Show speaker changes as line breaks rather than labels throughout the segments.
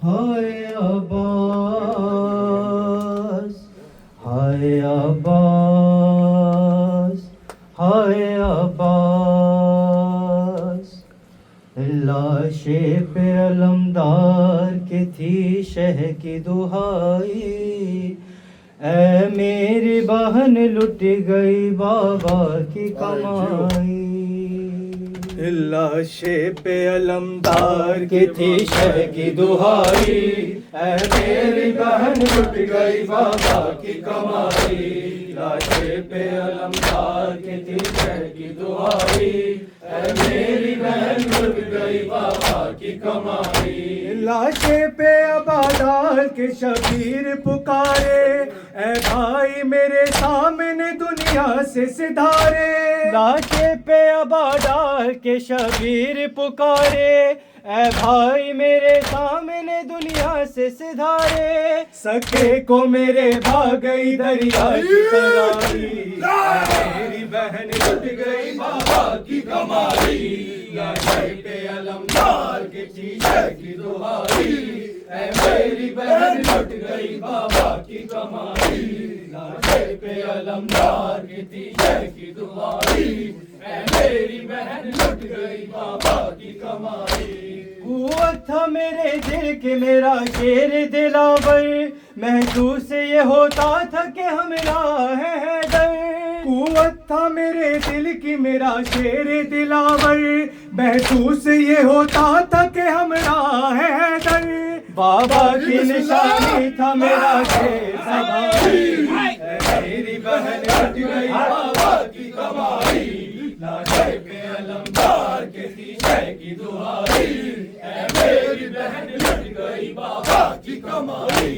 ہائے عباس، ہائے عباس، ہائے عباس، لاش پہ علمدار کی تھی شہ کی دہائی، اے میری بہن لٹ گئی بابا کی کمائی، لاش پہ علمدار کی تھی شہ کی دہائی، اے میری بہن لٹ گئی بابا کی کمائی، لاش پہ علمدار کی تھی شہ کی دہائی، اے میری بہن لٹ گئی بابا کی کمائی، لاش پہ عبادال کے شبیر پکارے، اے بھائی میرے سامنے دنیا سے سدھارے، لاش پہ عبادال کے شبیر پکارے، اے بھائی میرے سامنے دنیا سے سدھارے، سکے کو میرے بھاگ گئی دریا کی تنہائی، میری بہن لٹ گئی بابا کی کمائی، لاش پہ علمدار کی تھی شہ کی دہائی، اے میری بہن لٹ گئی بابا کی کمائی، لاش پہ علمدار کی تھی شہ کی دہائی، اے میری بہن لٹ گئی بابا کی کمائی، قوت تھا میرے دل کے میرا شیر دلاور، محسوس یہ ہوتا تھا کہ ہمراہ ہے حیدر، قوت تھا میرے دل کی میرا شیر دلاور، محسوس یہ ہوتا تھا کہ ہمراہ ہے حیدر، بابا کی نشانی تھا میرا شیر سواری، اے میری بہن لٹ گئی بابا کی کمائی، لاش پہ علمدار کے تھی شہ کی دہائی، اے میری بہن لٹ گئی بابا کی کمائی،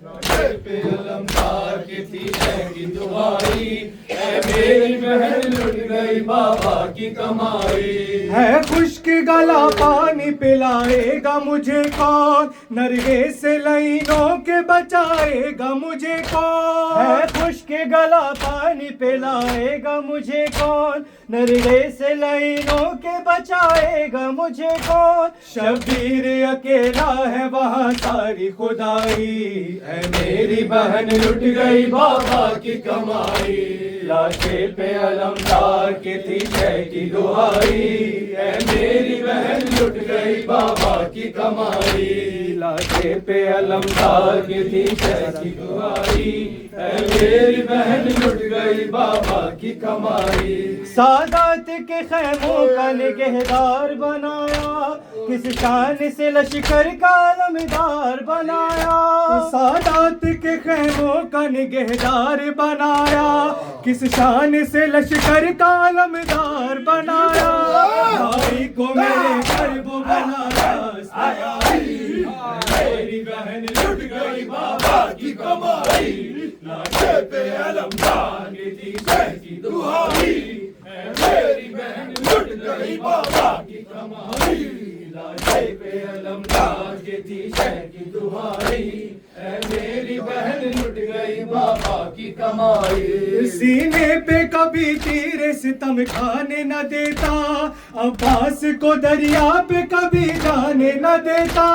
لاش پہ علمدار کی تھی شہ کی دہائی، اے میری بہن لٹ گئی بابا کی کمائی، ہے خشک گلا پانی پلائے گا مجھے کون، نرگس سے لائنوں کے بچائے گا مجھے کون، ہے خشک گلا پانی پلائے گا مجھے کون، نرگس سے لائنوں کے بچائے گا مجھے کون، شبیر اکیلا ہے وہاں ساری خدائی، اے میری بہن لٹ گئی بابا کی کمائی، لاش پہ علمدار کی تھی شہ کی دہائی، اے میری بہن لٹ گئی بابا کی کمائی، لاش پہ علمدار کی تھی شہ کی دہائی، اے میری بہن لٹ گئی بابا کی کمائی، سادات کے خیموں کا نگہدار بنایا، کس شان سے لشکر کا علمدار بنایا، سادات کے خیموں کا نگہدار بنایا، کس شان سے لشکر کا علمدار بنایا، بھائی کو میرے کرب بنایا، میری بہن لٹ گئی بابا کی کمائی، لاش پہ علمدار کی تھی شہ کی دہائی، اے میری بہن لٹ گئی بابا کی کمائی، لاش پہ علمدار کی تھی شہ کی دہائی، اے میری بہن لٹ گئی بابا کی کمائی، سینے پہ کبھی تیر ستم کھانے نہ دیتا، عباس کو دریا پہ کبھی جانے نہ دیتا،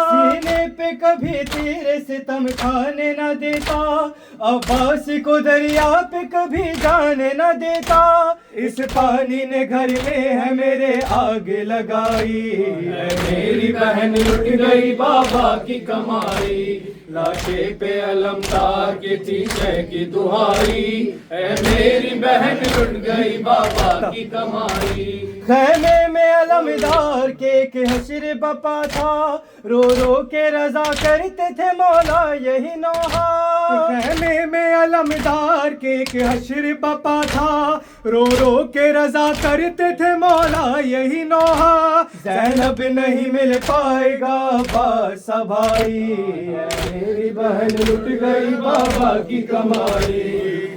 سینے پہ کبھی تیر ستم کھانے نہ دیتا، عباس کو دریا پہ کبھی جانے نہ دیتا، اس پانی نے گھر میں ہے میرے آگ لگائی، اے میری بہن لٹ گئی بابا کی کمائی، لاش پہ علمدار کی تھی شہ کی دہائی، اے میری بہن لٹ گئی بابا کی کمائی، خیمے میں علمدار کے ایک حشر بپا تھا، رو رو کے رضا کرتے تھے مولا یہی نوحہ، خیمے میں علمدار کے ایک حشر بپا تھا، رو رو کے رضا کرتے تھے مولا یہی نوحہ، زینب نہیں مل پائے گا عباس بھائی، میری بہن لٹ گئی بابا کی کمائی،